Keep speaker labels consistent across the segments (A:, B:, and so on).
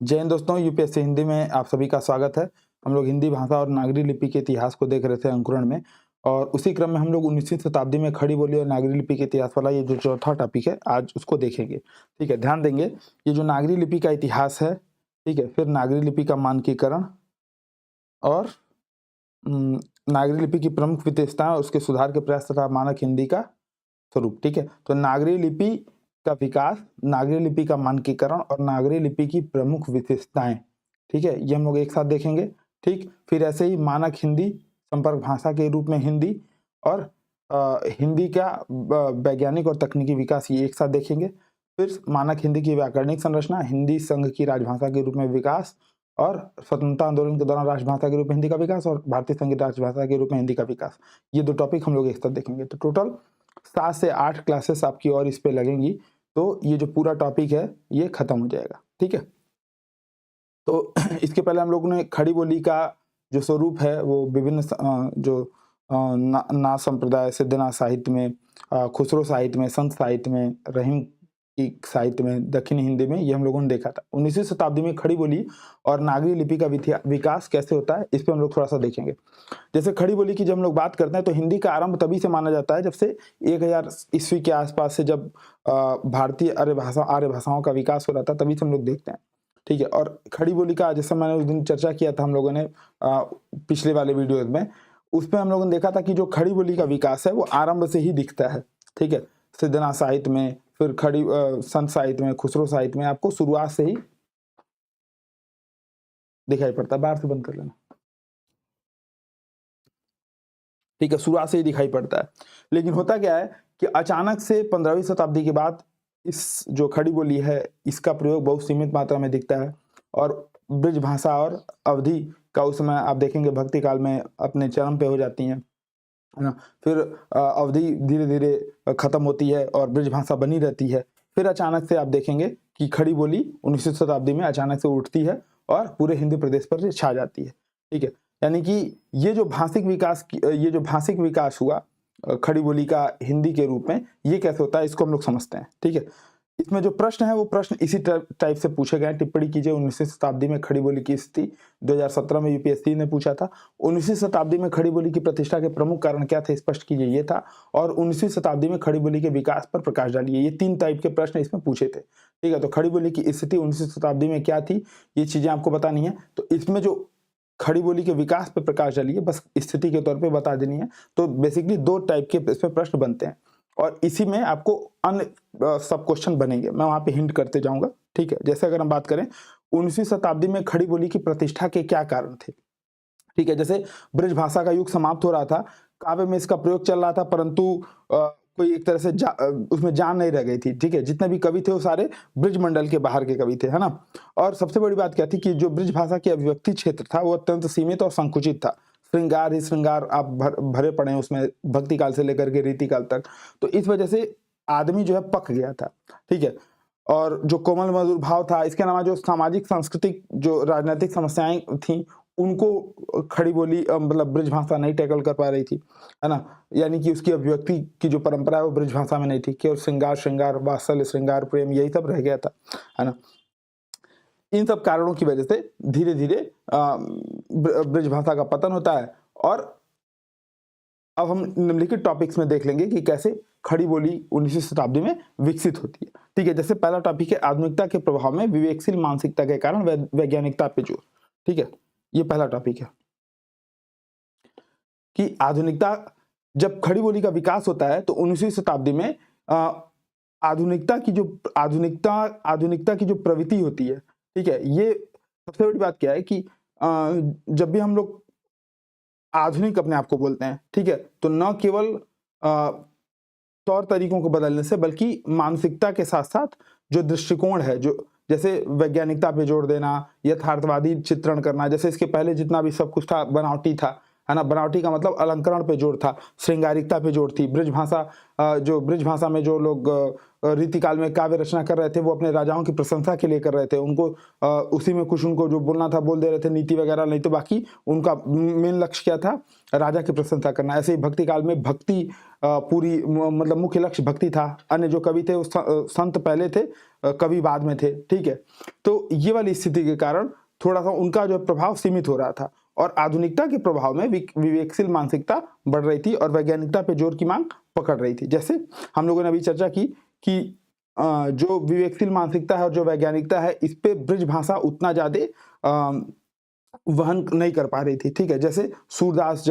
A: जय हिंद दोस्तों, यूपीएससी हिंदी में आप सभी का स्वागत है। हम लोग हिंदी भाषा और नागरी लिपि के इतिहास को देख रहे थे अंकुरण में, और उसी क्रम में हम लोग 19वीं शताब्दी में खड़ी बोली और नागरी लिपि के इतिहास वाला ये जो चौथा टॉपिक है, आज उसको देखेंगे। ठीक है, ध्यान देंगे। ये जो नागरी लिपि का इतिहास है, ठीक है, फिर नागरी लिपि का मानकीकरण और नागरी लिपि की प्रमुख विशेषताएं, उसके सुधार के प्रयास तथा मानक हिंदी का स्वरूप। ठीक है, तो नागरी लिपि का विकास, नागरी लिपि का मानकीकरण और नागरी लिपि की प्रमुख विशेषताएं, ठीक है, ये हम लोग एक साथ देखेंगे। ठीक, फिर ऐसे ही मानक हिंदी, संपर्क भाषा के रूप में हिंदी और हिंदी का वैज्ञानिक और तकनीकी विकास, ये एक साथ देखेंगे। फिर मानक हिंदी की व्याकरणिक संरचना, हिंदी संघ की राजभाषा के रूप में विकास और स्वतंत्रता आंदोलन के दौरान राजभाषा के रूप में हिंदी का विकास और भारतीय संघ की राजभाषा के रूप में हिंदी का विकास, ये दो टॉपिक हम लोग एक साथ देखेंगे। तो टोटल 7 से 8 क्लासेस आपकी और इस पे लगेंगी, तो ये जो पूरा टॉपिक है ये खत्म हो जाएगा। ठीक है, तो इसके पहले हम लोगों ने खड़ी बोली का जो स्वरूप है वो विभिन्न नाथ संप्रदाय, सिद्धनाथ साहित्य में, खुसरो साहित्य में, संत साहित्य में, रहीम की साहित्य में, दक्षिणी हिंदी में, ये हम लोगों ने देखा था। 19वीं शताब्दी में खड़ी बोली और नागरी लिपि का विकास कैसे होता है, इस पर हम लोग थोड़ा सा देखेंगे। जैसे खड़ी बोली की जब हम लोग बात करते हैं तो हिंदी का आरंभ तभी से माना जाता है जब से 1000 ईस्वी के आसपास से, जब भारतीय आर्य भाषाओं का विकास हो रहा था, तभी से हम लोग देखते हैं। ठीक है, और खड़ी बोली का जैसे मैंने उस दिन चर्चा किया था हम लोगों ने पिछले वाले वीडियो में, उसमें हम लोगों ने देखा था कि जो खड़ी बोली का विकास है वो आरंभ से ही दिखता है। ठीक है, सिद्धनाथ साहित्य में, फिर संत साहित्य में, खुसरो साहित्य में आपको शुरुआत से ही दिखाई पड़ता है। बाहर से बंद कर लेना। ठीक है, शुरुआत से ही दिखाई पड़ता है। लेकिन होता क्या है कि अचानक से 15वीं शताब्दी के बाद इस जो खड़ी बोली है इसका प्रयोग बहुत सीमित मात्रा में दिखता है, और ब्रज भाषा और अवधि का उस समय आप देखेंगे भक्ति काल में अपने चरम पे हो जाती हैं, है ना। फिर अवधि धीरे धीरे खत्म होती है और ब्रज भाषा बनी रहती है। फिर अचानक से आप देखेंगे कि खड़ी बोली 19वीं शताब्दी में अचानक से उठती है और पूरे हिंदी प्रदेश पर छा जाती है। ठीक है, यानी कि ये जो भाषिक विकास हुआ खड़ी बोली का हिंदी के रूप में, ये कैसे होता है इसको हम लोग समझते हैं। ठीक है, इसमें जो प्रश्न है वो प्रश्न इसी टाइप से पूछे गए। टिप्पणी कीजिए, 19वीं शताब्दी में खड़ी बोली की स्थिति 2017 में यूपीएससी ने पूछा था। 19वीं शताब्दी में खड़ी बोली की प्रतिष्ठा के प्रमुख कारण क्या थे, स्पष्ट कीजिए, ये था। और 19वीं शताब्दी में खड़ी बोली के विकास पर प्रकाश डालिए। ये 3 टाइप के प्रश्न इसमें पूछे थे। ठीक है, तो खड़ी बोली की स्थिति 19वीं शताब्दी में क्या थी, ये चीजें आपको बतानी है। तो इसमें जो खड़ी बोली के विकास पर प्रकाश डालिए, बस स्थिति के तौर पे बता देनी है। तो बेसिकली 2 टाइप के इसमें प्रश्न बनते हैं, और इसी में आपको अन्य सब क्वेश्चन बनेंगे, मैं वहां पे हिंट करते जाऊंगा। ठीक है, जैसे अगर हम बात करें 19वीं शताब्दी में खड़ी बोली की प्रतिष्ठा के क्या कारण थे। ठीक है, जैसे ब्रज भाषा का युग समाप्त हो रहा था, काव्य में इसका प्रयोग चल रहा था, परंतु कोई एक तरह से उसमें जान नहीं रह गई थी। ठीक है, जितने भी कवि थे वो सारे ब्रज मंडल के बाहर के कवि थे, है ना। और सबसे बड़ी बात क्या थी कि जो ब्रज भाषा की अभिव्यक्ति क्षेत्र था वो अत्यंत सीमित और संकुचित था। श्रृंगार ही श्रृंगार आप भरे पड़े उसमें, भक्ति काल से लेकर के रीति काल तक। तो इस वजह से आदमी जो है पक गया था। ठीक है, और जो कोमल मधुर भाव था, इसके अलावा जो सामाजिक सांस्कृतिक जो राजनीतिक समस्याएं थी उनको खड़ी बोली मतलब ब्रज भाषा नहीं टैकल कर पा रही थी, है ना। यानी कि उसकी अभिव्यक्ति की जो परंपरा है वो ब्रज भाषा में नहीं थी, केवल श्रृंगार वात्सल्य, श्रृंगार प्रेम, यही सब रह गया था, है ना। इन सब कारणों की वजह से धीरे धीरे ब्रज भाषा का पतन होता है। और अब हम निम्नलिखित टॉपिक्स में देख लेंगे कि कैसे खड़ी बोली 19वीं शताब्दी में विकसित होती है। ठीक है, जैसे पहला टॉपिक है आधुनिकता के प्रभाव में विवेकशील मानसिकता के कारण वैज्ञानिकता पे जोर। ठीक है, ये पहला टॉपिक है कि आधुनिकता, जब खड़ी बोली का विकास होता है तो 19वीं शताब्दी में आधुनिकता की जो प्रवृत्ति होती है। ठीक है, ये सबसे बड़ी बात क्या है कि जब भी हम लोग आधुनिक अपने आप को बोलते हैं, ठीक है, तो न केवल तौर तरीकों को बदलने से, बल्कि मानसिकता के साथ साथ जो दृष्टिकोण है, जो जैसे वैज्ञानिकता पे जोर देना, यथार्थवादी चित्रण करना, जैसे इसके पहले जितना भी सब कुछ था बनावटी था, है ना। बनावटी का मतलब अलंकरण पे जोर था, श्रृंगारिकता पे जोर थी। ब्रज भाषा जो ब्रज भाषा में जो लोग रीतिकाल में काव्य रचना कर रहे थे वो अपने राजाओं की प्रशंसा के लिए कर रहे थे। उनको उसी में कुछ उनको जो बोलना था बोल दे रहे थे, नीति वगैरह नहीं, तो बाकी उनका मेन लक्ष्य क्या था, राजा की प्रशंसा करना। ऐसे ही भक्ति काल में भक्ति पूरी मतलब मुख्य लक्ष्य भक्ति था। अन्य जो कवि थे संत पहले थे, कवि बाद में थे, ठीक है। तो ये वाली स्थिति के कारण थोड़ा सा उनका जो प्रभाव सीमित हो रहा था और आधुनिकता के प्रभाव में विवेकशील मानसिकता बढ़ रही थी और वैज्ञानिकता पे जोर की मांग पकड़ रही थी। जैसे हम लोगों ने अभी चर्चा की कि जो विवेकशील मानसिकता है और जो वैज्ञानिकता है, इस पे ब्रज भाषा उतना ज्यादा वहन नहीं कर पा रही थी, ठीक है। जैसे सूरदास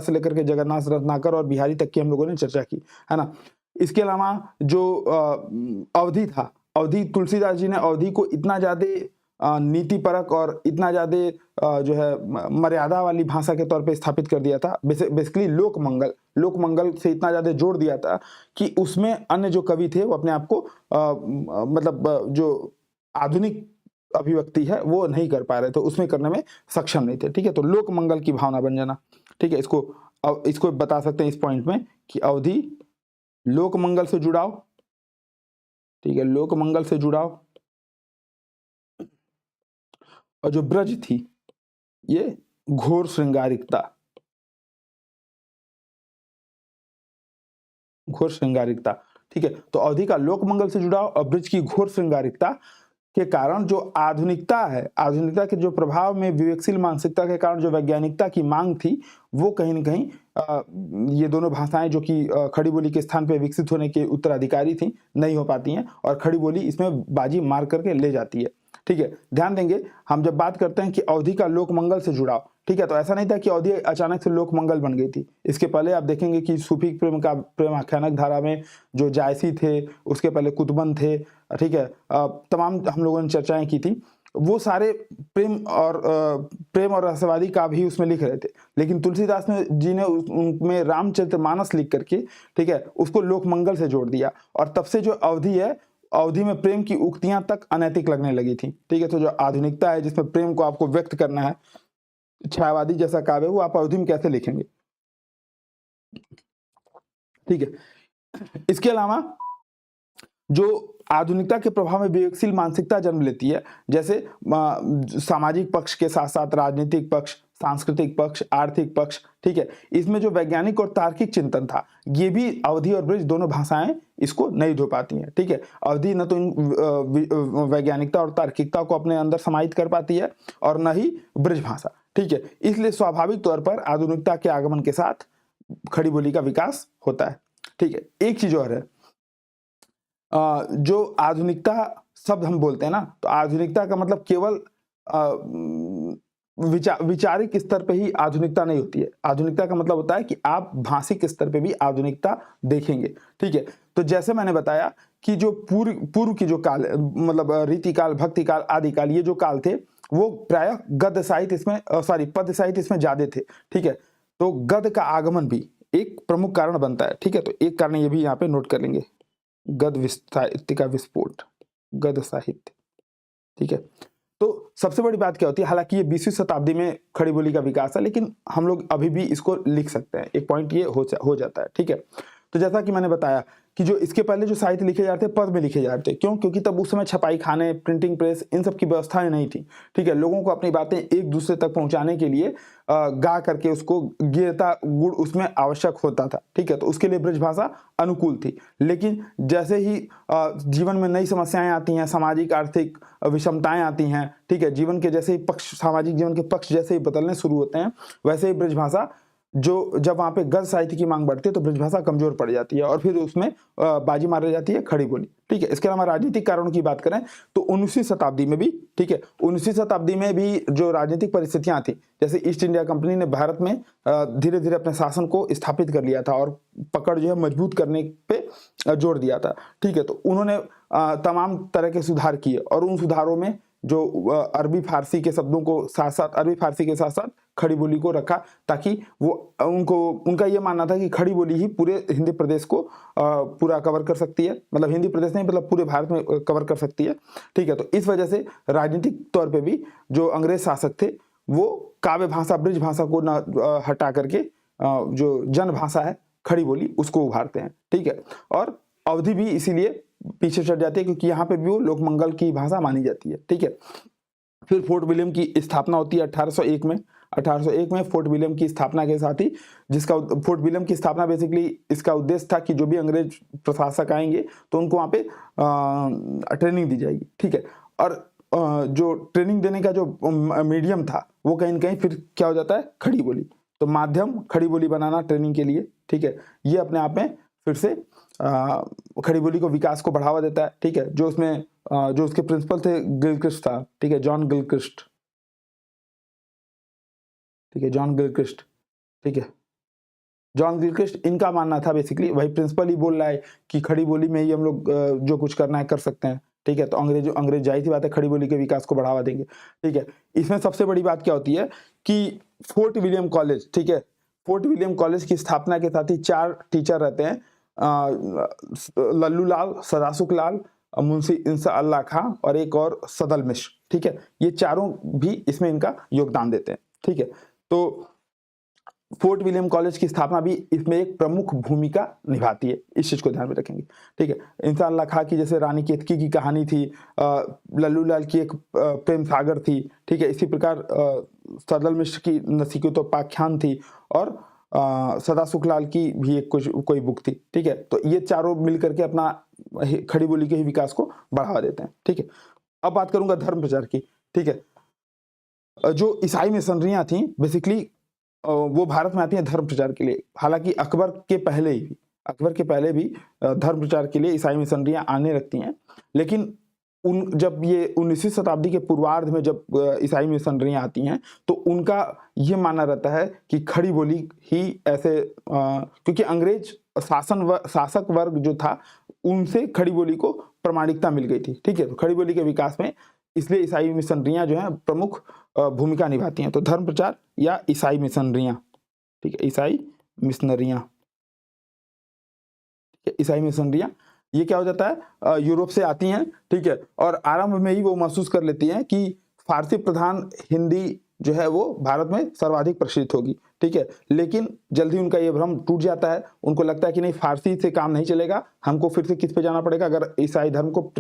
A: से लेकर के जगन्नाथ रत्नाकर और बिहारी तक की हम लोगों ने चर्चा की, है ना। इसके अलावा जो अवधि था, अवधि तुलसीदास जी ने अवधि को इतना ज्यादा नीति परक और इतना ज्यादा जो है मर्यादा वाली भाषा के तौर पे स्थापित कर दिया था। बेसिकली लोक मंगल से इतना ज्यादा जोड़ दिया था कि उसमें अन्य जो कवि थे वो अपने आप को मतलब जो आधुनिक अभिव्यक्ति है वो नहीं कर पा रहे थे, उसमें करने में सक्षम नहीं थे, ठीक है। तो लोक मंगल की भावना बन जाना, ठीक है। इसको बता सकते हैं इस पॉइंट में कि अवधि लोक मंगल से जुड़ाव, ठीक है, लोक मंगल से जुड़ाव, और जो ब्रज थी ये घोर श्रृंगारिकता, घोर श्रृंगारिकता, ठीक है। तो अवधि का लोक मंगल से जुड़ाव और ब्रज की घोर श्रृंगारिकता के कारण जो आधुनिकता है, आधुनिकता के जो प्रभाव में विवेकशील मानसिकता के कारण जो वैज्ञानिकता की मांग थी वो कहीं न कहीं ये दोनों भाषाएं जो कि खड़ी बोली के स्थान पे विकसित होने के उत्तराधिकारी थी, नहीं हो पाती हैं और खड़ी बोली इसमें बाजी मार करके ले जाती है, ठीक है। ध्यान देंगे हम जब बात करते हैं कि अवधि का लोक मंगल से जुड़ाव, ठीक है, तो ऐसा नहीं था कि अवधि अचानक से लोक मंगल बन गई थी। इसके पहले आप देखेंगे कि सूफी प्रेम आख्यानक धारा में जो जायसी थे, उसके पहले कुतुबन थे, ठीक है, तमाम हम लोगों ने चर्चाएं की थी, वो सारे प्रेम और रहस्यवादी का भी उसमें लिख रहे थे। लेकिन तुलसीदास जी ने उनमें रामचरितमानस लिख करके, ठीक है, उसको लोक मंगल से जोड़ दिया और तब से जो अवधि है, अवधि में प्रेम की उक्तियां तक अनैतिक लगने लगी थी, ठीक है। तो जो आधुनिकता है जिसमें प्रेम को आपको व्यक्त करना है, छायावादी जैसा काव्य, वो आप अवधि में कैसे लिखेंगे, ठीक है। इसके अलावा जो आधुनिकता के प्रभाव में विवेकशील मानसिकता जन्म लेती है, जैसे सामाजिक पक्ष के साथ साथ राजनीतिक पक्ष, सांस्कृतिक पक्ष, आर्थिक पक्ष, ठीक है, इसमें जो वैज्ञानिक और तार्किक चिंतन था, ये भी अवधि और ब्रज दोनों भाषाएं इसको नहीं ढो पाती हैं, ठीक है। अवधि न तो वैज्ञानिकता और तार्किकता को अपने अंदर समाहित कर पाती है और न ही ब्रज भाषा, ठीक है। इसलिए स्वाभाविक तौर पर आधुनिकता के आगमन के साथ खड़ी बोली का विकास होता है, ठीक है। एक चीज और है, जो आधुनिकता शब्द हम बोलते हैं ना, तो आधुनिकता का मतलब केवल विचारिक स्तर पे ही आधुनिकता नहीं होती है। आधुनिकता का मतलब होता है कि आप भाषिक स्तर पे भी आधुनिकता देखेंगे, ठीक है। तो जैसे मैंने बताया कि जो पूर्व की जो काल, मतलब रीतिकाल, भक्ति काल, आदि काल, ये जो काल थे वो प्रायः गद्य साहित्य इसमें पद्य साहित्य इसमें ज्यादा थे, ठीक है। तो गद्य का आगमन भी एक प्रमुख कारण बनता है, ठीक है। तो एक कारण ये भी यहाँ पे नोट कर लेंगे, गद्य साहित्य का विस्फोट, गद्य साहित्य, ठीक है। तो सबसे बड़ी बात क्या होती है, हालांकि ये 20वीं शताब्दी में खड़ी बोली का विकास है, लेकिन हम लोग अभी भी इसको लिख सकते हैं, एक पॉइंट ये हो जाता है, ठीक है। तो जैसा कि मैंने बताया कि जो इसके पहले जो साहित्य लिखे जाते पद में लिखे जाते, क्यों? क्योंकि तब उस समय छपाई खाने, प्रिंटिंग प्रेस, इन सब की व्यवस्थाएं नहीं थी, ठीक है। लोगों को अपनी बातें एक दूसरे तक पहुंचाने के लिए गा करके उसको गिरता गुड़ उसमें आवश्यक होता था, ठीक है। तो उसके लिए ब्रज भाषा अनुकूल थी। लेकिन जैसे ही जीवन में नई समस्याएं आती हैं, सामाजिक आर्थिक विषमताएं आती हैं, ठीक है, जीवन के जैसे ही पक्ष, सामाजिक जीवन के पक्ष जैसे ही बदलने शुरू होते हैं, वैसे ही ब्रज भाषा जब वहां पे गद्य साहित्य की मांग बढ़ती है तो ब्रज भाषा कमजोर पड़ जाती है और फिर उसमें बाजी मारी जाती है खड़ी बोली, ठीक है। इसके अलावा राजनीतिक कारणों की बात करें तो 19वीं शताब्दी में भी, ठीक है, 19वीं शताब्दी में भी जो राजनीतिक परिस्थितियां थी, जैसे ईस्ट इंडिया कंपनी ने भारत में धीरे धीरे अपने शासन को स्थापित कर लिया था और पकड़ जो है मजबूत करने पे जोर दिया था, ठीक है। तो उन्होंने तमाम तरह के सुधार किए और उन सुधारों में जो अरबी फारसी के शब्दों को साथ साथ खड़ी बोली को रखा, ताकि वो उनका ये मानना था कि खड़ी बोली ही पूरे हिंदी प्रदेश को पूरा कवर कर सकती है, मतलब हिंदी प्रदेश नहीं, मतलब पूरे भारत में कवर कर सकती है, ठीक है। तो इस वजह से राजनीतिक तौर पे भी जो अंग्रेज शासक थे वो काव्य भाषा ब्रिज भाषा को हटा करके जो जन भाषा है खड़ी बोली उसको उभारते हैं, ठीक है। और अवधि भी इसीलिए पीछे चढ़ जाती है क्योंकि यहाँ पे भी वो लोकमंगल की भाषा मानी जाती है, ठीक है। फिर फोर्ट विलियम की स्थापना होती है 1801 में। 1801 में फोर्ट विलियम की स्थापना के साथ ही, जिसका फोर्ट विलियम की स्थापना बेसिकली इसका उद्देश्य था कि जो भी अंग्रेज प्रशासक आएंगे तो उनको वहाँ पे ट्रेनिंग दी जाएगी, ठीक है। और जो ट्रेनिंग देने का जो मीडियम था वो कहीं न कहीं फिर क्या हो जाता है, खड़ी बोली। तो माध्यम खड़ी बोली बनाना ट्रेनिंग के लिए, ठीक है, ये अपने आप में फिर से खड़ी बोली को विकास को बढ़ावा देता है, ठीक है। जो उसमें जो उसके प्रिंसिपल थे गिलक्रिस्ट था, ठीक है, जॉन गिलक्रिस्ट, ठीक है, जॉन गिलक्रिस्ट, ठीक है, जॉन गिलक्रिस्ट, इनका मानना था बेसिकली, वही प्रिंसिपल ही बोल रहा है कि खड़ी बोली में ही हम लोग जो कुछ करना है कर सकते हैं, ठीक है। तो अंग्रेज जाहिर सी बात है खड़ी बोली के विकास को बढ़ावा देंगे, ठीक है। इसमें सबसे बड़ी बात क्या होती है कि फोर्ट विलियम कॉलेज, ठीक है, फोर्ट विलियम कॉलेज की स्थापना के साथ ही 4 टीचर रहते हैं, लल्लू लाल, सदासुख लाल, मुंशी इंसा अल्लाह खां और एक और सदल मिश्र, ठीक है। ये चारों भी इसमें इनका योगदान देते हैं, ठीक है। तो फोर्ट विलियम कॉलेज की स्थापना भी इसमें एक प्रमुख भूमिका निभाती है, इस चीज को ध्यान में रखेंगे, ठीक है। इंसा अल्लाह खां की जैसे रानी केतकी की कहानी थी, लल्लू लाल की एक प्रेम सागर थी, ठीक है। इसी प्रकार सदल मिश्र की नसीकुतोपाख्यान थी और सदासुख लाल की भी एक कोई बुक थी, ठीक है। तो ये चारों मिलकर के अपना खड़ी बोली के ही विकास को बढ़ावा देते हैं, ठीक है। अब बात करूंगा धर्म प्रचार की, ठीक है। जो ईसाई मिशनरियां थी बेसिकली वो भारत में आती हैं धर्म प्रचार के लिए। हालांकि अकबर के पहले भी धर्म प्रचार के लिए ईसाई मिशनरियां आने लगती हैं, लेकिन जब ये 19वीं शताब्दी के पूर्वार्ध में जब ईसाई मिशनरियां आती हैं तो उनका ये मानना रहता है कि खड़ी बोली ही ऐसे क्योंकि अंग्रेज शासक वर्ग जो था उनसे खड़ी बोली को प्रामाणिकता मिल गई थी, ठीक है। तो खड़ी बोली के विकास में इसलिए ईसाई मिशनरियां जो है प्रमुख भूमिका निभाती हैं। तो धर्म प्रचार या ईसाई मिशनरियां, ठीक है, ईसाई मिशनरियां, ईसाई मिशनरियां ये क्या हो जाता है, यूरोप से आती हैं, ठीक है। और आरंभ में ही वो महसूस कर लेती हैं कि फारसी प्रधान हिंदी जो है वो भारत में सर्वाधिक प्रचलित होगी, ठीक है। लेकिन जल्दी उनका ये भ्रम टूट जाता है, उनको लगता है कि नहीं फारसी से काम नहीं चलेगा, हमको फिर से किस पे जाना पड़ेगा, अगर ईसाई धर्म को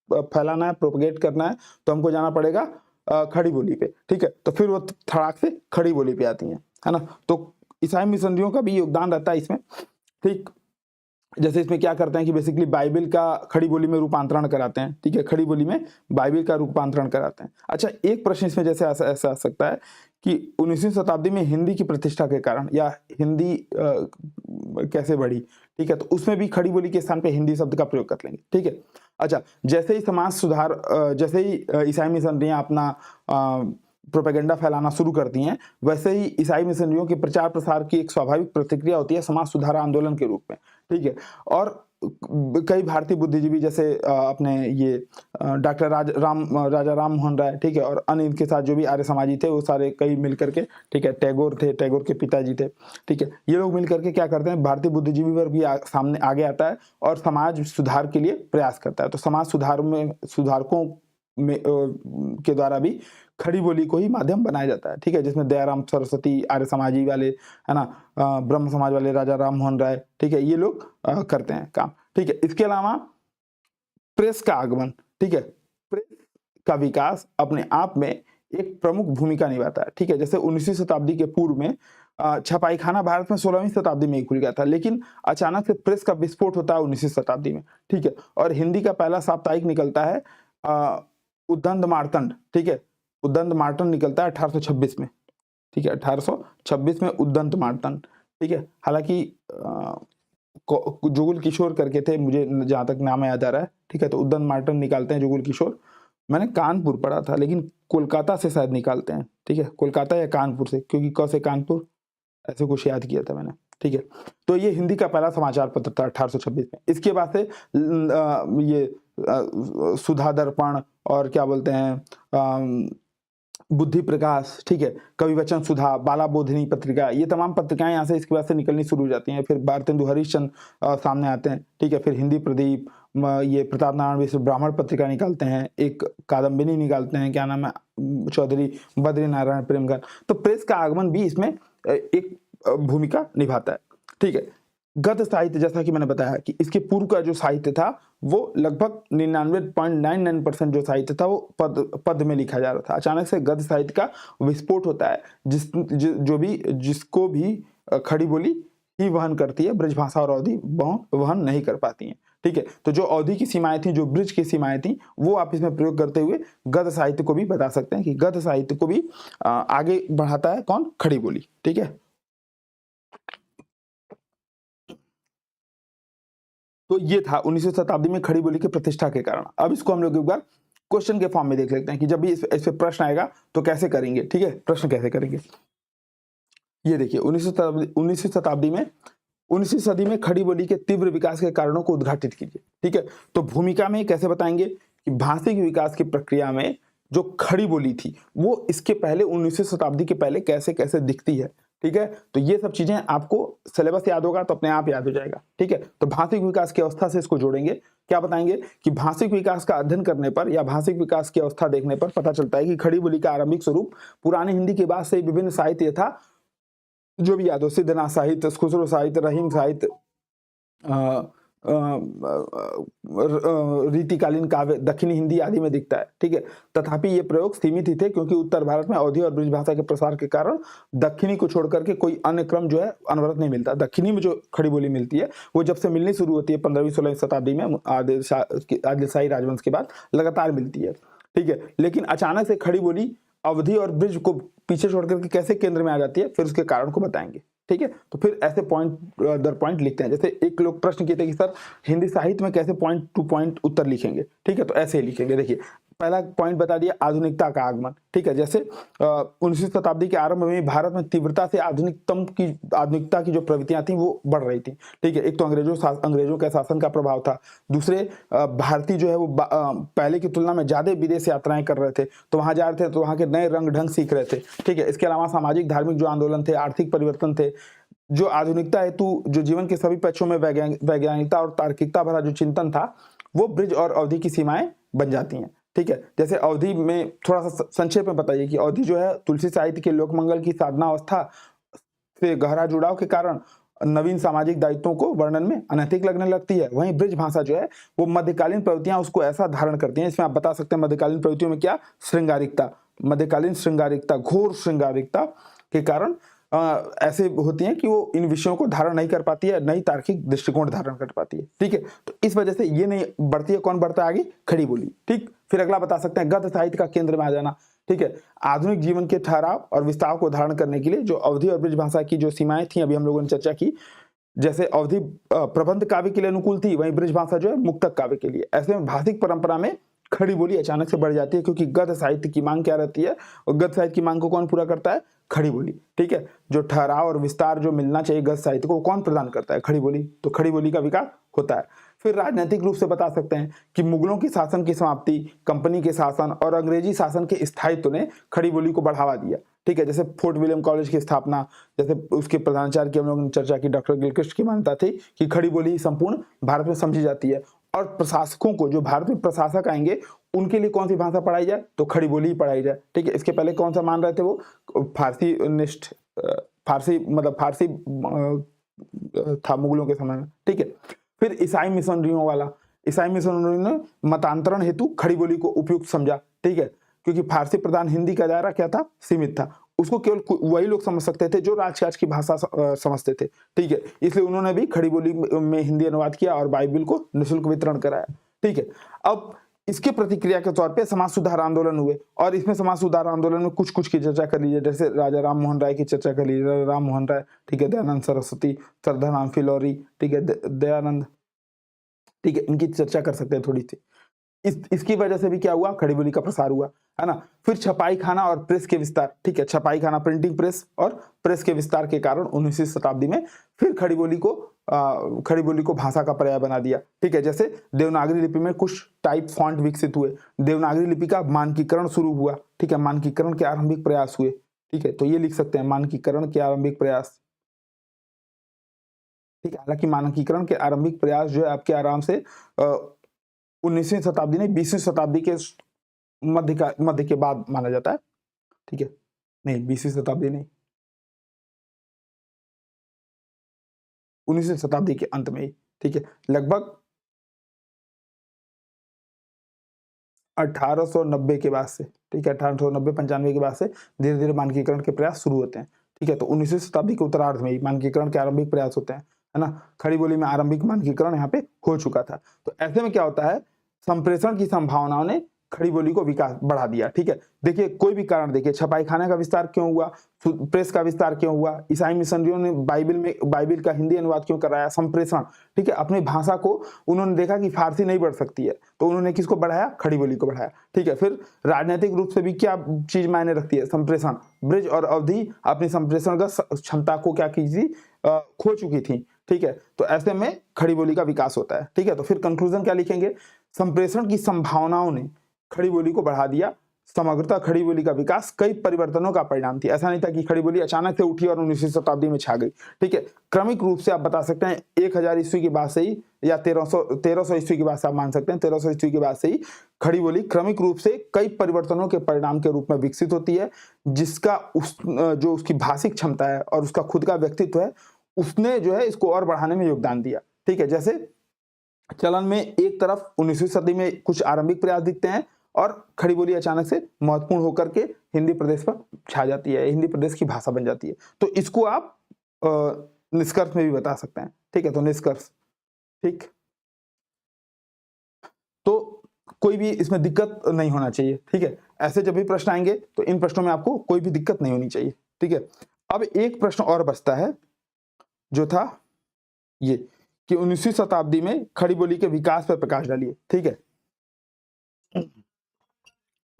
A: फैलाना है, प्रोपगेट करना है तो हमको जाना पड़ेगा खड़ी बोली पे, ठीक है। तो फिर वो धड़ाक से खड़ी बोली पे आती हैं, है ना। तो ईसाई मिशनरियों का भी योगदान रहता है इसमें, ठीक। जैसे इसमें क्या करते हैं कि बेसिकली बाइबल का खड़ी बोली में रूपांतरण कराते हैं, ठीक है, खड़ी बोली में बाइबल का रूपांतरण कराते हैं। अच्छा, एक प्रश्न इसमें जैसे ऐसा आ सकता है कि 19वीं शताब्दी में हिंदी की प्रतिष्ठा के कारण या हिंदी कैसे बढ़ी, ठीक है। तो उसमें भी खड़ी बोली के स्थान पे हिंदी शब्द का प्रयोग कर लेंगे, ठीक है। अच्छा, जैसे ही समाज सुधार जैसे ही ईसाई मिशनरियां अपना प्रोपेगेंडा फैलाना शुरू करती हैं, वैसे ही ईसाई मिशनरियों के प्रचार प्रसार की एक स्वाभाविक प्रतिक्रिया होती है समाज सुधार आंदोलन के रूप में, ठीक है। और कई भारतीय बुद्धिजीवी जैसे अपने ये डॉक्टर राजा राम मोहन राय, ठीक है, और अन्य इनके साथ जो भी आर्य समाजी थे वो सारे कई मिल करके, ठीक है, टैगोर के पिताजी थे, ठीक है, ये लोग मिल करके क्या करते हैं, भारतीय बुद्धिजीवी वर्ग भी सामने आगे आता है और समाज सुधार के लिए प्रयास करता है। तो समाज सुधारकों में के द्वारा भी खड़ी बोली को ही माध्यम बनाया जाता है, ठीक है, जिसमें दयाराम सरस्वती, आर्य समाजी वाले, है ना, ब्रह्म समाज वाले राजा राम मोहन राय, ठीक है, ये लोग करते हैं काम, ठीक है। इसके अलावा प्रेस का आगमन, ठीक है, प्रेस का विकास अपने आप में एक प्रमुख भूमिका निभाता है, ठीक है। जैसे 19वीं शताब्दी के पूर्व में छपाई खाना भारत में 16वीं शताब्दी में ही खुल गया था, लेकिन अचानक से प्रेस का विस्फोट होता है 19वीं शताब्दी में, ठीक है। और हिंदी का पहला साप्ताहिक निकलता है उद्दंड मार्तंड, ठीक है, उद्दंड मार्तंड निकलता है 1826 में, ठीक है, 1826 में उद्दंड मार्तंड, ठीक है। हालांकि जुगल किशोर करके थे, मुझे जहां तक नाम याद आ रहा है, ठीक है। तो उद्दंड मार्तंड निकालते हैं जुगल किशोर, मैंने कानपुर पढ़ा था लेकिन कोलकाता से शायद निकालते हैं, ठीक है, कोलकाता या कानपुर से, क्योंकि क से कानपुर ऐसे कुछ याद किया था मैंने, ठीक है। तो ये हिंदी का पहला समाचार पत्र था 1826 में। इसके बाद से ये सुधा दर्पण और क्या बोलते हैं बुद्धि प्रकाश, ठीक है, कवि वचन सुधा, बाला बोधिनी पत्रिका, ये तमाम पत्रिकाएं यहाँ से इसके बाद से निकलनी शुरू हो जाती हैं। फिर भारतेंदु हरिश्चंद्र सामने आते हैं, ठीक है, फिर हिंदी प्रदीप ये प्रताप नारायण मिश्र ब्राह्मण पत्रिका निकालते हैं, एक कादम्बिनी निकालते हैं, क्या नाम है, चौधरी बद्री नारायण प्रेमगन। तो प्रेस का आगमन भी इसमें एक भूमिका निभाता है। ठीक है, गद्य साहित्य, जैसा कि मैंने बताया कि इसके पूर्व का जो साहित्य था वो लगभग 99.99% जो साहित्य था वो पद में लिखा जा रहा था। अचानक से गद्य साहित्य का विस्फोट होता है, जिसको भी खड़ी बोली ही वहन करती है, ब्रजभाषा और अवधी वहन नहीं कर पाती हैं। ठीक है, तो जो अवधि की सीमाएं थी, जो ब्रिज की सीमाएं थी, वो आप इसमें प्रयोग करते हुए गद्य साहित्य को भी बता सकते हैं कि गद्य साहित्य को भी आगे बढ़ाता है कौन, खड़ी बोली। ठीक है, तो ये था 19वीं शताब्दी में खड़ी बोली की प्रतिष्ठा के कारण। अब इसको हम लोग एक बार क्वेश्चन के फॉर्म में देख लेते हैं कि जब भी इस पे प्रश्न आएगा तो कैसे करेंगे। ठीक है, प्रश्न कैसे करेंगे, ये देखिए 19वीं शताब्दी में 19वीं सदी में खड़ी बोली के तीव्र विकास के कारणों को उद्घाटित कीजिए। ठीक है, तो भूमिका में कैसे बताएंगे कि भाषिक विकास की प्रक्रिया में जो खड़ी बोली थी वो इसके पहले 19वीं शताब्दी के पहले कैसे कैसे दिखती है। ठीक है, तो ये सब चीजें आपको सिलेबस याद होगा तो अपने आप याद हो जाएगा। ठीक है, तो भाषिक विकास की अवस्था से इसको जोड़ेंगे। क्या बताएंगे कि भाषिक विकास का अध्ययन करने पर या भाषिक विकास की अवस्था देखने पर पता चलता है कि खड़ी बोली का आरंभिक स्वरूप पुरानी हिंदी के बाद से विभिन्न साहित्य था, जो भी याद हो, सिद्धनाथ साहित्य, खुसरो साहित्य, रहीम साहित्य, रीतिकालीन काव्य, दक्षिणी हिंदी आदि में दिखता है। ठीक है, तथापि ये प्रयोग सीमित ही थे क्योंकि उत्तर भारत में अवधी और ब्रिज भाषा के प्रसार के कारण दक्षिणी को छोड़कर के कोई अन्य क्रम जो है अनवरत नहीं मिलता। दक्षिणी में जो खड़ी बोली मिलती है वो जब से मिलनी शुरू होती है 15वीं-16वीं शताब्दी में आदिलशाही राजवंश के बाद लगातार मिलती है। ठीक है, लेकिन अचानक से खड़ी बोली अवधि और ब्रिज को पीछे छोड़ करके कैसे केंद्र में आ जाती है, फिर उसके कारण को बताएंगे। ठीक है, तो फिर ऐसे पॉइंट दर पॉइंट लिखते हैं। जैसे एक लोग प्रश्न किए थे कि सर हिंदी साहित्य में कैसे पॉइंट टू पॉइंट उत्तर लिखेंगे। ठीक है, तो ऐसे ही लिखेंगे। देखिए पहला पॉइंट बता दिया, आधुनिकता का आगमन। ठीक है, जैसे 19वीं शताब्दी के आरंभ में भारत में तीव्रता से आधुनिकता की जो प्रवृत्तियां थी वो बढ़ रही थी। ठीक है, एक तो अंग्रेजों के शासन का प्रभाव था, दूसरे भारतीय जो है वो पहले की तुलना में ज्यादा विदेश यात्राएं कर रहे थे, तो वहां जा रहे थे तो वहां के नए रंग ढंग सीख रहे थे। ठीक है, इसके अलावा सामाजिक धार्मिक जो आंदोलन थे, आर्थिक परिवर्तन थे, जो आधुनिकता हेतु जो जीवन के सभी पक्षों में वैज्ञानिकता और तार्किकता भरा जो चिंतन था वो ब्रिज और अवधि की सीमाएं बन जाती हैं। ठीक है, जैसे अवधि में थोड़ा सा संक्षेप में बताइए कि अवधि जो है तुलसी साहित्य के लोकमंगल की साधना अवस्था से गहरा जुड़ाव के कारण नवीन सामाजिक दायित्वों को वर्णन में अनैतिक लगने लगती है। वहीं ब्रिज भाषा जो है वो मध्यकालीन प्रवृत्तियां उसको ऐसा धारण करती हैं, इसमें आप बता सकते हैं मध्यकालीन प्रवृत्तियों में क्या, श्रृंगारिकता, मध्यकालीन श्रृंगारिकता, घोर श्रृंगारिकता के कारण ऐसे होती हैं कि वो इन विषयों को धारण नहीं कर पाती है, नई तार्किक दृष्टिकोण धारण कर पाती है। ठीक है, तो इस वजह से ये नहीं बढ़ती है, कौन बढ़ता है आगे, खड़ी बोली। ठीक, फिर अगला बता सकते हैं गद्य साहित्य का केंद्र में आ जाना। ठीक है, आधुनिक जीवन के ठहराव और विस्तार को धारण करने के लिए जो अवधि और ब्रिज भाषा की जो सीमाएं थी अभी हम लोगों ने चर्चा की, जैसे अवधि प्रबंध काव्य के लिए अनुकूल थी, वहीं ब्रिज भाषा जो है मुक्तक काव्य के लिए। ऐसे में भाषिक परंपरा में खड़ी बोली अचानक से बढ़ जाती है क्योंकि गद्य साहित्य की मांग क्या रहती है, और गद्य साहित्य की मांग को कौन पूरा करता है, खड़ी बोली। ठीक है, जो ठहराव और विस्तार जो मिलना चाहिए गद्य साहित्य को कौन प्रदान करता है, खड़ी बोली। तो खड़ी बोली का विकास होता है। फिर राजनीतिक रूप से बता सकते हैं कि मुगलों की शासन की समाप्ति, कंपनी के शासन और अंग्रेजी शासन के स्थायित्व ने खड़ी बोली को बढ़ावा दिया। ठीक है, जैसे फोर्ट विलियम कॉलेज की स्थापना, जैसे उसके प्रधानाचार्य की हम लोगों ने चर्चा की, डॉक्टर गिलक्रिस्ट की मान्यता थी कि खड़ी बोली संपूर्ण भारत में समझी जाती है और प्रशासकों को, जो भारत में प्रशासक आएंगे उनके लिए कौन सी भाषा पढ़ाई जाए, तो खड़ी बोली ही पढ़ाई जाए। ठीक है, इसके पहले कौन सा मान रहे थे वो, फारसी निष्ठ, फारसी मतलब फारसी था मुगलों के समय में। ठीक है, फिर ईसाई मिशनरियों वाला, ईसाई मिशनरियों ने मतांतरण हेतु खड़ी बोली को उपयुक्त समझा। ठीक है, क्योंकि फारसी प्रधान हिंदी का दायरा क्या था, सीमित था, उसको केवल वही लोग समझ सकते थे जो राजकाज की भाषा समझते थे। ठीक है, इसलिए उन्होंने भी खड़ी बोली में हिंदी अनुवाद किया और बाइबिल को निःशुल्क वितरण कराया। ठीक है, अब इसके प्रतिक्रिया के तौर पे समाज सुधार आंदोलन हुए और इसमें समाज सुधार आंदोलन में कुछ कुछ की चर्चा कर लीजिए, जैसे राजा राम मोहन राय की चर्चा कर लीजिए, राम मोहन राय। ठीक है, दयानंद सरस्वती, श्रद्धाराम फिलौरी। ठीक है, दयानंद। ठीक है, इनकी चर्चा कर सकते हैं थोड़ी सी। इसकी वजह से भी क्या हुआ, खड़ी बोली का प्रसार हुआ, है ना। फिर छपाई खाना और प्रेस के विस्तार। ठीक है, छपाई खाना, प्रिंटिंग प्रेस और प्रेस के विस्तार के कारण 19वीं शताब्दी में फिर खड़ी बोली को भाषा का पर्याय बना दिया। ठीक है, जैसे देवनागरी लिपि में कुछ टाइप फॉन्ट विकसित हुए, देवनागरी लिपि का मानकीकरण शुरू हुआ। ठीक है, मानकीकरण के आरंभिक प्रयास हुए। ठीक है, तो ये लिख सकते हैं, मानकीकरण के आरंभिक प्रयास। ठीक है, हालांकि मानकीकरण के आरंभिक प्रयास जो है आपके आराम से 19वीं शताब्दी नहीं, 20वीं शताब्दी के मध्य के बाद माना जाता है, ठीक है। नहीं, 20वीं शताब्दी नहीं, 19वीं शताब्दी के अंत में ही, ठीक है। लगभग 1890 के बाद से, ठीक है, 1890-95 के बाद से धीरे धीरे मानकीकरण के प्रयास शुरू होते हैं, ठीक है। तो 19वीं शताब्दी के उत्तरार्ध में ही मानकीकरण के आरंभिक प्रयास होते हैं, है ना। खड़ी बोली में आरंभिक मानकीकरण यहाँ पे हो चुका था। तो ऐसे में क्या होता है, संप्रेषण की संभावनाओं ने खड़ी बोली को विकास बढ़ा दिया, ठीक है। देखिए, कोई भी कारण देखिए, छपाई खाने का विस्तार क्यों हुआ, प्रेस का विस्तार क्यों हुआ, ईसाई मिशनरियों ने बाइबिल का हिंदी अनुवाद क्यों कराया, संप्रेषण, ठीक है। अपनी भाषा को उन्होंने देखा कि फारसी नहीं बढ़ सकती है, तो उन्होंने किसको बढ़ाया, खड़ी बोली को बढ़ाया, ठीक है। फिर राजनीतिक रूप से भी क्या चीज मायने रखती है, संप्रेषण। ब्रिज और अवधि अपनी संप्रेषण क्षमता को क्या की थी, खो चुकी थी, ठीक है। तो ऐसे में खड़ी बोली का विकास होता है, ठीक है। तो फिर कंक्लूजन क्या लिखेंगे, संप्रेषण की संभावनाओं ने खड़ी बोली को बढ़ा दिया। समग्रता खड़ी बोली का विकास कई परिवर्तनों का परिणाम थी। ऐसा नहीं था कि खड़ी बोली अचानक से उठी और 19वीं शताब्दी में छा गई, ठीक है। क्रमिक रूप से आप बता सकते हैं 1000 ईस्वी के बाद से ही, या 1300 ईस्वी के बाद से आप मान सकते हैं, 1300 ईस्वी के बाद से ही खड़ी बोली क्रमिक रूप से कई परिवर्तनों के परिणाम के रूप में विकसित होती है, जिसका जो उसकी भाषिक क्षमता है और उसका खुद का व्यक्तित्व है, उसने जो है इसको और बढ़ाने में योगदान दिया, ठीक है। जैसे चलन में एक तरफ 19वीं सदी में कुछ आरंभिक प्रयास दिखते हैं और खड़ी बोली अचानक से महत्वपूर्ण होकर के हिंदी प्रदेश पर छा जाती है, हिंदी प्रदेश की भाषा बन जाती है। तो इसको आप निष्कर्ष में भी बता सकते हैं, ठीक है। तो निष्कर्ष, ठीक, तो कोई भी इसमें दिक्कत नहीं होना चाहिए, ठीक है। ऐसे जब भी प्रश्न आएंगे तो इन प्रश्नों में आपको कोई भी दिक्कत नहीं होनी चाहिए, ठीक है। अब एक प्रश्न और बचता है, जो था ये कि 19वीं शताब्दी में खड़ी बोली के विकास पर प्रकाश डालिए, ठीक है।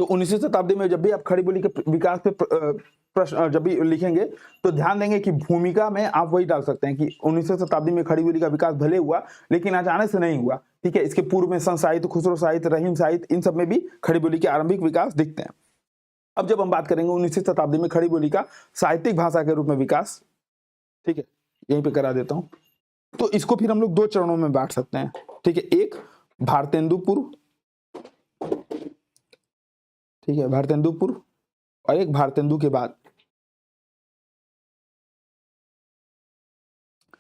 A: तो 19वीं शताब्दी में जब भी आप खड़ी बोली के विकास पे प्रश्न जब भी लिखेंगे तो ध्यान देंगे कि भूमिका में आप वही डाल सकते हैं कि 19वीं शताब्दी में खड़ी बोली का विकास भले हुआ लेकिन अचानक से नहीं हुआ, ठीक है। इसके पूर्व में संत साहित्य, खुसरो साहित्य, रहीम साहित्य, इन सब में भी खड़ी बोली के आरंभिक विकास दिखते हैं। अब जब हम बात करेंगे 19वीं शताब्दी में खड़ी बोली का साहित्यिक भाषा के रूप में विकास, ठीक है, यहीं पे करा देता हूं। तो इसको फिर हम लोग दो चरणों में बांट सकते हैं, ठीक है। एक भारतेंदु पूर्व, ठीक है, भारतेंदु पूर्व, और एक भारतेंदु के बाद,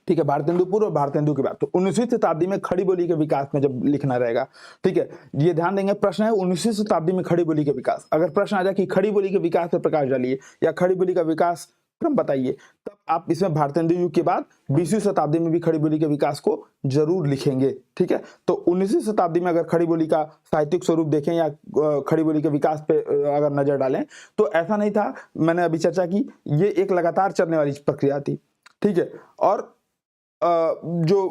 A: ठीक है। भारतेंदु पूर्व और भारतेंदु के बाद। तो 19वीं शताब्दी में खड़ी बोली के विकास में जब लिखना रहेगा, ठीक है, ये ध्यान देंगे, प्रश्न है 19वीं शताब्दी में खड़ी बोली के विकास। अगर प्रश्न आ जाए कि खड़ी बोली के विकास पर प्रकाश डालिए या खड़ी बोली का विकास क्रम बताइए, तब आप इसमें भारतेंदु युग के बाद 20वीं शताब्दी में भी खड़ी बोली के विकास को जरूर लिखेंगे, ठीक है। तो 19वीं शताब्दी में अगर खड़ी बोली का साहित्यिक स्वरूप देखें या खड़ी बोली के विकास पे अगर नजर डालें तो ऐसा नहीं था, मैंने अभी चर्चा की, ये एक लगातार चलने वाली प्रक्रिया थी, ठीक है। और जो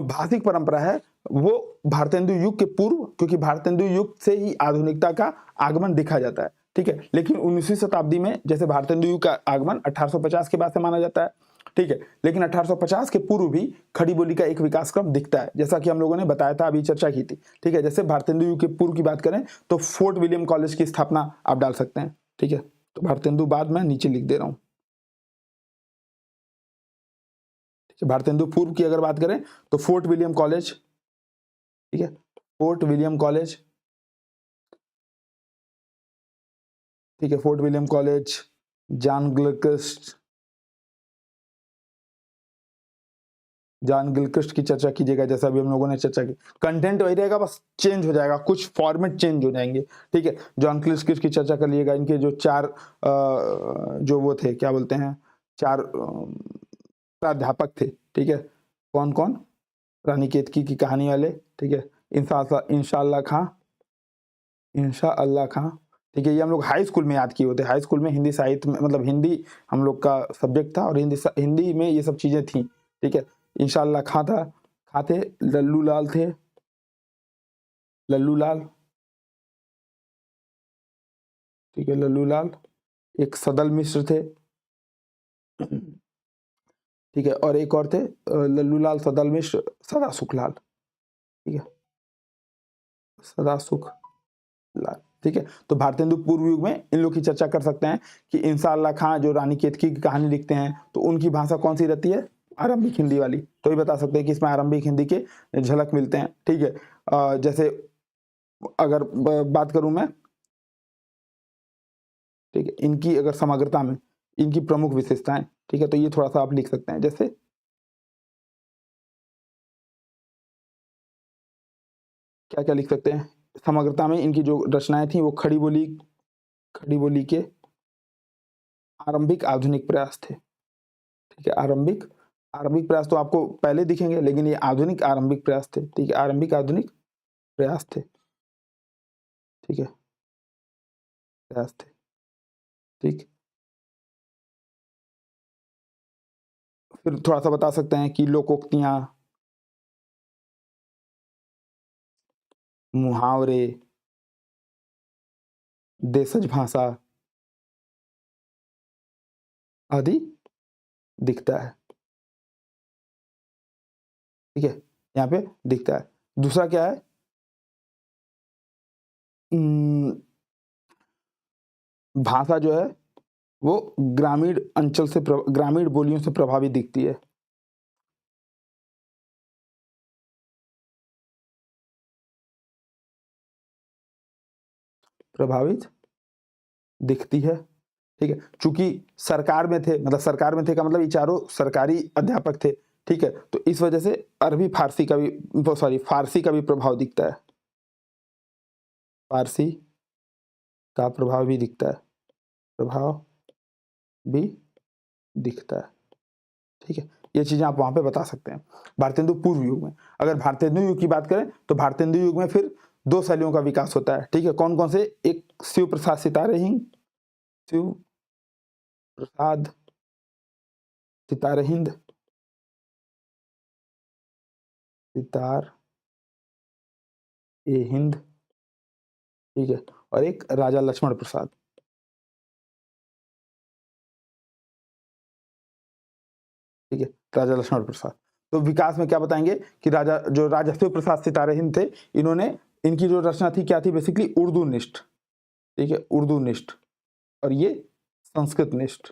A: भाषिक परंपरा है वो भारतेंदु युग के पूर्व, क्योंकि भारतेंदु युग से ही आधुनिकता का आगमन देखा जाता है, ठीक है। लेकिन 19वीं शताब्दी में जैसे भारतेंदु युग का आगमन 1850 के बाद से माना जाता है, ठीक है। लेकिन 1850 के पूर्व भी खड़ी बोली का एक विकास क्रम दिखता है, जैसा कि हम लोगों ने बताया था, अभी चर्चा की थी, ठीक है। जैसे भारतेंदु युग के पूर्व की बात करें तो फोर्ट विलियम कॉलेज की स्थापना आप डाल सकते हैं, ठीक है। तो भारतेंदु बाद में नीचे लिख दे रहा हूं। भारतेंदु पूर्व की अगर बात करें तो फोर्ट विलियम कॉलेज, ठीक है, फोर्ट विलियम कॉलेज, ठीक है, fort William college, John Gilchrist की चर्चा कीजिएगा, जैसा भी हम लोगों ने चर्चा की। कंटेंट वही रहेगा, बस चेंज हो जाएगा, कुछ फॉर्मेट चेंज हो जाएंगे, ठीक है। जॉन गिलक्रिस्ट की चर्चा कर लीजिएगा। इनके जो चार जो वो थे, क्या बोलते हैं, चार प्राध्यापक थे, ठीक है। कौन कौन, रानी केतकी की कहानी वाले, ठीक है, इंशाअल्लाह खां, ठीक है। ये हम लोग हाई स्कूल में याद किए होते, हाई स्कूल में हिंदी साहित्य में, मतलब हिंदी हम लोग का सब्जेक्ट था और हिंदी में ये सब चीजें थी, ठीक है। इंशाअल्लाह खां थे, लल्लू लाल थे, ठीक है, लल्लू लाल, एक सदल मिश्र थे, ठीक है, और एक और थे लल्लू लाल, सदल मिश्र, सदा सुख लाल, ठीक है, सदा सुख लाल, ठीक है। तो भारतेंदु पूर्व युग में इन लोग की चर्चा कर सकते हैं कि इंशाअल्लाह खां जो रानी केतकी की कहानी लिखते हैं तो उनकी भाषा कौन सी रहती है, आरंभिक हिंदी वाली। तो ये बता सकते हैं कि इसमें आरंभिक हिंदी के झलक मिलते हैं, ठीक है। जैसे अगर बात करूं मैं, ठीक है, इनकी अगर समग्रता में इनकी प्रमुख विशेषताएं, ठीक है, तो ये थोड़ा सा आप लिख सकते हैं। जैसे क्या क्या लिख सकते हैं, समग्रता में इनकी जो रचनाएं थी वो खड़ी बोली के आरंभिक आधुनिक प्रयास थे। ठीक है, आरंभिक आरंभिक प्रयास तो आपको पहले दिखेंगे, लेकिन ये आधुनिक आरंभिक प्रयास थे। ठीक है, आरंभिक आधुनिक प्रयास थे। ठीक है, प्रयास थे। ठीक, फिर थोड़ा सा बता सकते हैं कि लोकोक्तियां, मुहावरे, देशज भाषा आदि दिखता है। ठीक है, यहाँ पे दिखता है। दूसरा क्या है, भाषा जो है वो ग्रामीण अंचल से ग्रामीण बोलियों से प्रभावित दिखती है। प्रभावित दिखती है। ठीक है, चूंकि सरकार में थे, मतलब सरकार में थे का मतलब ये चारों सरकारी अध्यापक थे। ठीक है, तो इस वजह से अरबी फारसी का भी, सॉरी, फारसी का भी प्रभाव दिखता है। फारसी का प्रभाव भी दिखता है, प्रभाव भी दिखता है। ठीक है, ये चीजें आप वहां पे बता सकते हैं। भारतेंदु पूर्व युग में, अगर भारतेंदु युग की बात करें तो भारतेंदु युग में फिर दो शैलियों का विकास होता है। ठीक है, कौन कौन से, एक शिव प्रसाद सितारे हिंद, शिव प्रसाद सितारे हिंद, सितार ए हिंद। ठीक है, और एक राजा लक्ष्मण प्रसाद। ठीक है, राजा लक्ष्मण प्रसाद। तो विकास में क्या बताएंगे कि राजा शिव प्रसाद सितारे हिंद थे, इन्होंने, इनकी जो रचना थी क्या थी, बेसिकली उर्दू निष्ठ। ठीक है, उर्दू निष्ठ, और ये संस्कृत निष्ठ,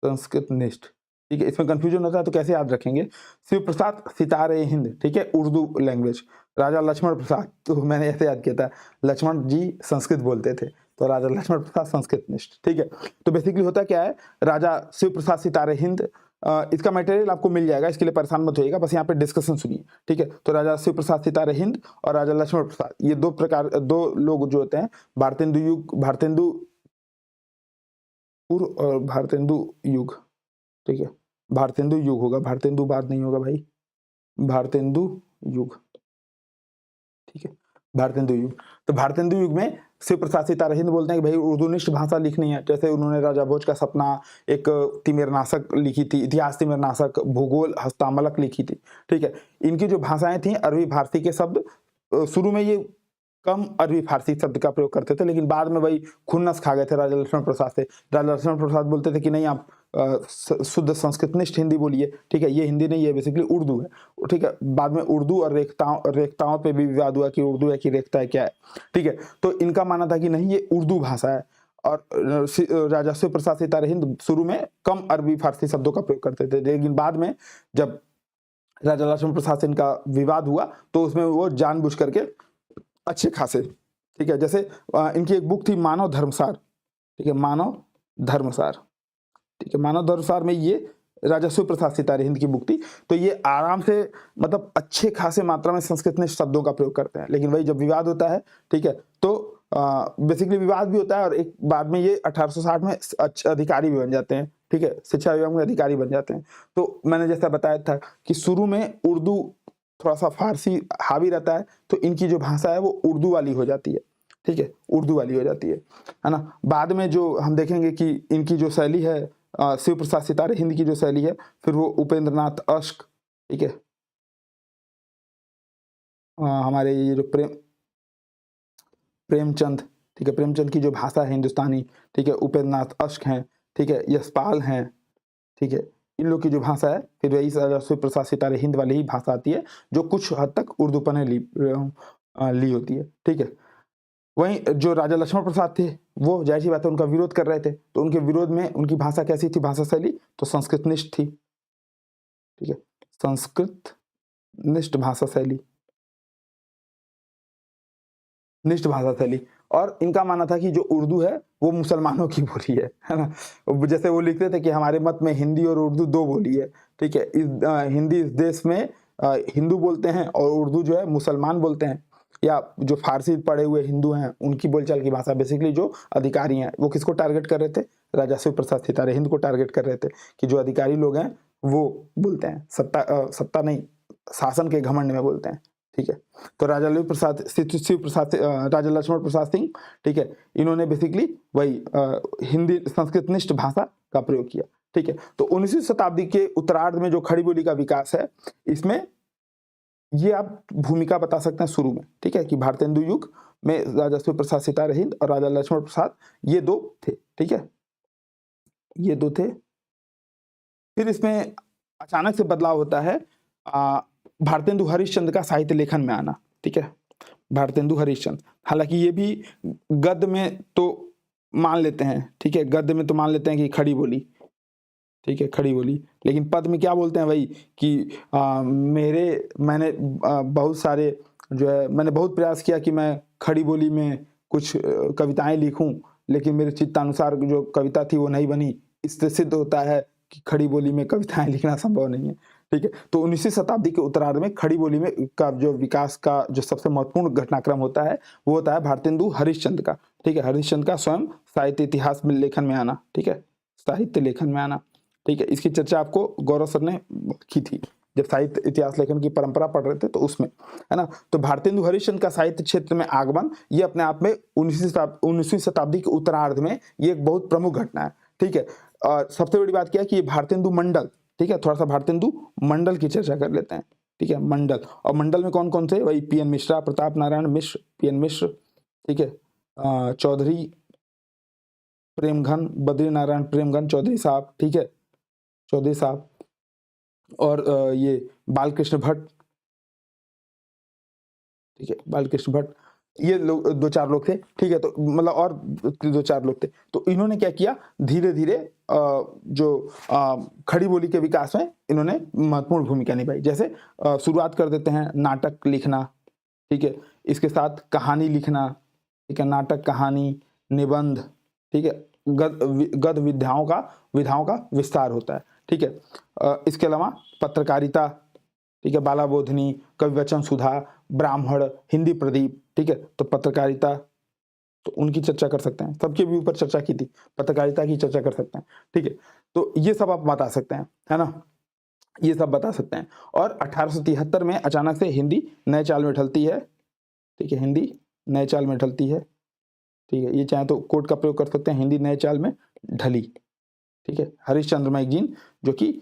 A: संस्कृत निष्ठ। ठीक है, इसमें कंफ्यूजन होता है तो कैसे याद रखेंगे, शिव प्रसाद सितारे हिंद, ठीक है, उर्दू लैंग्वेज। राजा लक्ष्मण प्रसाद, तो मैंने ऐसे याद किया था, लक्ष्मण जी संस्कृत बोलते थे, तो राजा लक्ष्मण प्रसाद संस्कृत निष्ठ। ठीक है, तो बेसिकली होता क्या है, राजा शिव प्रसाद सितारे हिंद, इसका मटेरियल आपको मिल जाएगा, इसके लिए परेशान मत होइएगा, बस यहाँ पे डिस्कशन सुनिए। ठीक है, तो राजा शिव प्रसाद सितारे हिंद और राजा लक्ष्मण प्रसाद, ये दो लोग जो होते हैं, भारतेंदु युग, भारतेंदु पूर्व और भारतेंदु युग। ठीक है, भारतेंदु युग होगा, भारतेंदु बाद नहीं होगा भाई, भारतेंदु युग। ठीक है, भारतेंदु युग। तो भारतेंदु युग में शिव प्रसाद सितारे हिंद बोलते हैं कि भाई उर्दूनिष्ठ भाषा लिखनी है। जैसे उन्होंने राजा भोज का सपना, एक तिमिरनाशक लिखी थी, इतिहास तिमिरनाशक, भूगोल हस्तामलक लिखी थी। ठीक है, इनकी जो भाषाएं थी अरबी फारसी के शब्द, शुरू में ये कम अरबी फारसी शब्द का प्रयोग करते थे, लेकिन बाद में वही खुन्नस खा गए थे राजा लक्ष्मण प्रसाद से। राजा लक्ष्मण प्रसाद बोलते थे कि नहीं, आप शुद्ध संस्कृतनिष्ठ हिंदी बोलिए। ठीक है, ये हिंदी नहीं है, बेसिकली उर्दू है। ठीक है, बाद में उर्दू और रेखताओं पे भी विवाद हुआ कि उर्दू है कि रेखता है, क्या है। ठीक है, तो इनका मानना था कि नहीं, ये उर्दू भाषा है। और राजा शिव प्रसाद सितारे हिंद शुरू में कम अरबी फारसी शब्दों का प्रयोग करते थे, लेकिन बाद में जब राजा लक्ष्मण प्रसाद से इनका विवाद हुआ तो उसमें वो जानबूझ करके अच्छे खासे, ठीक है, जैसे इनकी एक बुक थी मानव धर्मसार। ठीक है, मानव धर्मसार। ठीक है, मानव धर्मसार में ये राजा शिव प्रसाद सितारे हिंद की बुक थी। तो ये आराम से, मतलब अच्छे खासे मात्रा में संस्कृत में शब्दों का प्रयोग करते हैं, लेकिन वही जब विवाद होता है, ठीक है, तो बेसिकली विवाद भी होता है, और एक बाद में ये 1860 में अधिकारी भी बन जाते हैं। ठीक है, शिक्षा विभाग में अधिकारी बन जाते हैं। तो मैंने जैसा बताया था कि शुरू में उर्दू थोड़ा सा फारसी हावी रहता है, तो इनकी जो भाषा है वो उर्दू वाली हो जाती है। ठीक है, उर्दू वाली हो जाती है ना। बाद में जो हम देखेंगे कि इनकी जो शैली है, शिव प्रसाद सितारे हिंद की जो शैली है, फिर वो उपेंद्रनाथ अश्क, ठीक है, हमारे ये जो प्रेमचंद, ठीक है, प्रेमचंद की जो भाषा है हिंदुस्तानी, ठीक है, उपेंद्रनाथ अश्क हैं, ठीक है, यशपाल हैं, ठीक है, इन लोग की जो भाषा है, फिर वही शिव प्रसाद सितारे हिंद वाली ही भाषा आती है, जो कुछ हद तक उर्दूपन ली होती है। ठीक है, वहीं जो राजा लक्ष्मण प्रसाद थे, वो जाहिर सी बात है उनका विरोध कर रहे थे, तो उनके विरोध में उनकी भाषा कैसी थी, भाषा शैली तो संस्कृतनिष्ठ थी। ठीक है, संस्कृत निष्ठ भाषा शैली। निष्ठ भाषा शैली। और इनका मानना था कि जो उर्दू है वो मुसलमानों की बोली है ना। जैसे वो लिखते थे कि हमारे मत में हिंदी और उर्दू दो बोली है, ठीक है। हिंदी इस देश में हिंदू बोलते हैं और उर्दू जो है मुसलमान बोलते हैं, या जो फारसी पढ़े हुए हिंदू हैं उनकी बोलचाल की भाषा। बेसिकली जो अधिकारी हैं वो किसको टारगेट कर रहे थे? राजा शिव प्रसाद सितारे हिंद को टारगेट कर रहे थे कि जो अधिकारी लोग हैं वो बोलते हैं सत्ता नहीं, शासन के घमंड में बोलते हैं, ठीक है। तो राजा राजा लक्ष्मण प्रसाद सिंह, ठीक है, इन्होंने बेसिकली वही हिंदी संस्कृत निष्ठ भाषा का प्रयोग किया, ठीक है। तो 19वीं शताब्दी के उत्तरार्ध में जो खड़ी बोली का विकास है, इसमें ये आप भूमिका बता सकते हैं शुरू में, ठीक है, कि भारतेंदु युग में राजा शिव प्रसाद सितारे हिंद और राजा लक्ष्मण प्रसाद ये दो थे, ठीक है, ये दो थे। फिर इसमें अचानक से बदलाव होता है भारतेंदु हरिश्चंद्र का साहित्य लेखन में आना, ठीक है। भारतेंदु हरिश्चंद्र, हालांकि ये भी गद्य में तो मान लेते हैं, ठीक है, गद्य में तो मान लेते हैं कि खड़ी बोली, ठीक है, खड़ी बोली, लेकिन पद में क्या बोलते हैं भाई कि मैंने बहुत सारे जो है मैंने बहुत प्रयास किया कि मैं खड़ी बोली में कुछ कविताएं लिखूं, लेकिन मेरे चित्तानुसार जो कविता थी वो नहीं बनी। इससे सिद्ध होता है कि खड़ी बोली में कविताएं लिखना संभव नहीं है, ठीक है। तो 19वीं शताब्दी के उत्तरार्ध में खड़ी बोली में का जो विकास का जो सबसे महत्वपूर्ण घटनाक्रम होता है वो होता है भारतेंदु हरिश्चंद्र का, ठीक है। हरिश्चंद्र का स्वयं साहित्य इतिहास में लेखन में आना, ठीक है, साहित्य लेखन में आना, ठीक है। इसकी चर्चा आपको गौरव सर ने की थी जब साहित्य इतिहास लेखन की परंपरा पढ़ रहे थे, तो उसमें, है ना। तो भारतेंदु हरिश्चंद्र का साहित्य क्षेत्र में आगमन ये अपने आप में 19वीं शताब्दी के उत्तरार्ध में ये एक बहुत प्रमुख घटना है, ठीक है। और सबसे बड़ी बात क्या है कि ये भारतेंदु मंडल, ठीक है, थोड़ा सा भारतेंदु मंडल की चर्चा कर लेते हैं, ठीक है। मंडल, और मंडल में कौन कौन से? वही पीएन मिश्रा, प्रताप नारायण मिश्र, पीएन मिश्र, ठीक है, चौधरी प्रेमघन, बद्री नारायण प्रेमघन चौधरी साहब, ठीक है, चौधरी साहब, और ये बालकृष्ण भट्ट, ठीक है, बालकृष्ण भट्ट, ये लोग दो चार लोग थे, ठीक है। तो मतलब और दो चार लोग थे। तो इन्होंने क्या किया, धीरे धीरे जो खड़ी बोली के विकास में इन्होंने महत्वपूर्ण भूमिका निभाई। जैसे शुरुआत कर देते हैं नाटक लिखना, ठीक है, इसके साथ कहानी लिखना, ठीक है, नाटक, कहानी, निबंध, ठीक है, गद्य विधाओं का विस्तार होता है, ठीक है। इसके अलावा पत्रकारिता, ठीक है, बाला बोधनी, कवि वचन सुधा, ब्राह्मण, हिंदी प्रदीप, ठीक है। तो पत्रकारिता, तो उनकी चर्चा कर सकते हैं, सबके भी ऊपर चर्चा की थी, पत्रकारिता की चर्चा कर सकते हैं, ठीक है। तो ये सब आप बता सकते हैं, है ना, ये सब बता सकते हैं। और 1873 में अचानक से हिंदी नए चाल में ढलती है, ठीक है, हिंदी नए चाल में ढलती है, ठीक है। ये चाहे तो कोड का प्रयोग कर सकते हैं, हिंदी नए चाल में ढली, ठीक है। हरिश्चंद्र मैगजीन, जो कि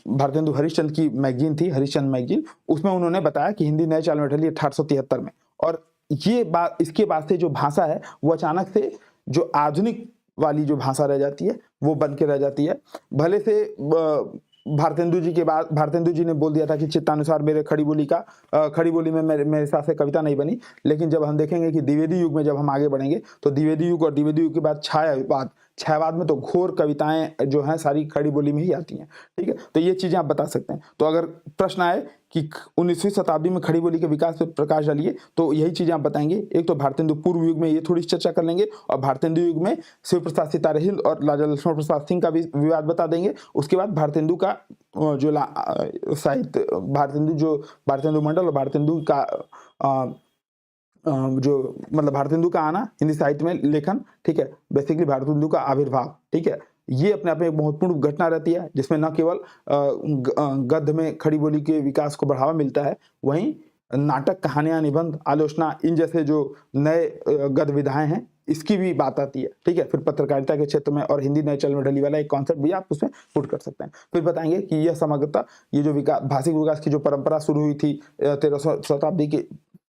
A: भारतेंदु हरिश्चंद्र की मैगजीन थी, हरिश्चंद्र मैगजीन, उसमें उन्होंने बताया कि हिंदी नए चाल में ढली 1873 में। और ये बात, इसके बाद से जो भाषा है वो अचानक से जो आधुनिक वाली जो भाषा रह जाती है वो बन के रह जाती है। भले से भारतेंदु जी के बाद भारतेंदु जी ने बोल दिया था कि चित्तानुसार मेरे खड़ी बोली में मेरे हिसाब से कविता नहीं बनी, लेकिन जब हम देखेंगे कि द्विवेदी युग में जब हम आगे बढ़ेंगे तो द्विवेदी युग और द्विवेदी युग के बाद छायावाद में तो घोर कविताएं जो हैं सारी खड़ी बोली में ही आती हैं, ठीक है। तो ये चीजें आप बता सकते हैं। तो अगर प्रश्न आए कि 19वीं शताब्दी में खड़ी बोली के विकास पर प्रकाश डालिए, तो यही चीजें आप बताएंगे। एक तो भारतेंदु पूर्व युग में ये थोड़ी चर्चा कर लेंगे, और भारतेंदु युग में शिव प्रसाद सितारे हिंद और राजा लक्ष्मण प्रसाद सिंह का भी विवाद बता देंगे। उसके बाद भारतेंदु का जो साहित्य, भारतेंदु मंडल और भारतेंदु का जो मतलब भारतेंदु का आना हिंदी साहित्य में लेखन, ठीक है, बेसिकली भारतेंदु का आविर्भाव, ठीक है, ये अपने आप में एक महत्वपूर्ण घटना रहती है, जिसमें न केवल गद्य में खड़ी बोली के विकास को बढ़ावा मिलता है, वहीं नाटक, कहानियां, निबंध, आलोचना, इन जैसे जो नए गद्य विधाएं हैं इसकी भी बात आती है, ठीक है। फिर पत्रकारिता के क्षेत्र में और हिंदी नए चल में ढली वाला एक कॉन्सेप्ट भी आप उसमें पुट कर सकते हैं। फिर बताएंगे कि यह समग्रता, ये जो भाषिक विकास की जो परंपरा शुरू हुई थी 13वीं शताब्दी के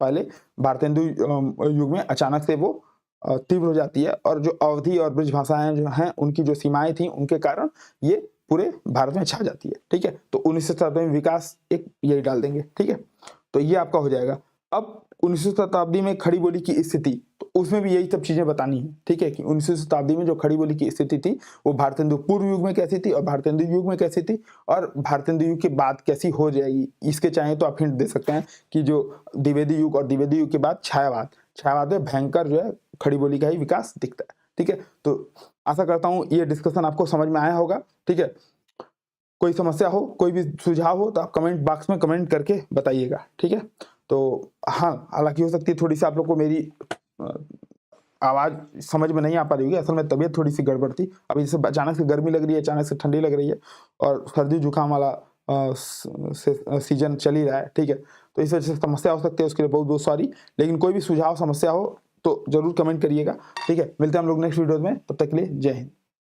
A: पहले, भारतेंदु युग में अचानक से वो तीव्र हो जाती है, और जो अवधी और ब्रज भाषाएं जो हैं उनकी जो सीमाएं थी उनके कारण ये पूरे भारत में छा जाती है, ठीक है। तो 19वीं शताब्दी में विकास एक यही डाल देंगे, ठीक है। तो ये आपका हो जाएगा। अब 19वीं शताब्दी में खड़ी बोली की स्थिति, तो उसमें भी यही सब चीजें बतानी है, ठीक है, कि 19वीं शताब्दी में जो खड़ी बोली की स्थिति थी वो भारतेंदु पूर्व युग में कैसी थी और भारतेंदु युग में कैसी थी, और भारतेंदु युग के बाद कैसी हो जाएगी। इसके चाहे तो आप हिंट दे सकते हैं कि जो द्विवेदी युग और द्विवेदी युग के बाद छायावाद में भयंकर जो है खड़ी बोली का ही विकास दिखता है, ठीक है। तो आशा करता हूँ ये डिस्कशन आपको समझ में आया होगा, ठीक है। कोई समस्या हो, कोई भी सुझाव हो तो आप कमेंट बॉक्स में कमेंट करके बताइएगा, ठीक है। तो हाँ, हालांकि हो सकती है थोड़ी सी आप लोग को मेरी आवाज़ समझ में नहीं आ पा रही होगी, असल में तबीयत थोड़ी सी गड़बड़ थी। अभी जैसे अचानक से गर्मी लग रही है, अचानक से ठंडी लग रही है और सर्दी जुकाम वाला सीजन चल ही रहा है, ठीक है। तो इस वजह से समस्या हो सकती है, उसके लिए बहुत बहुत सॉरी। लेकिन कोई भी सुझाव समस्या हो तो जरूर कमेंट करिएगा, ठीक है। मिलते हैं हम लोग नेक्स्ट वीडियो में, तब तक के लिए जय हिंद।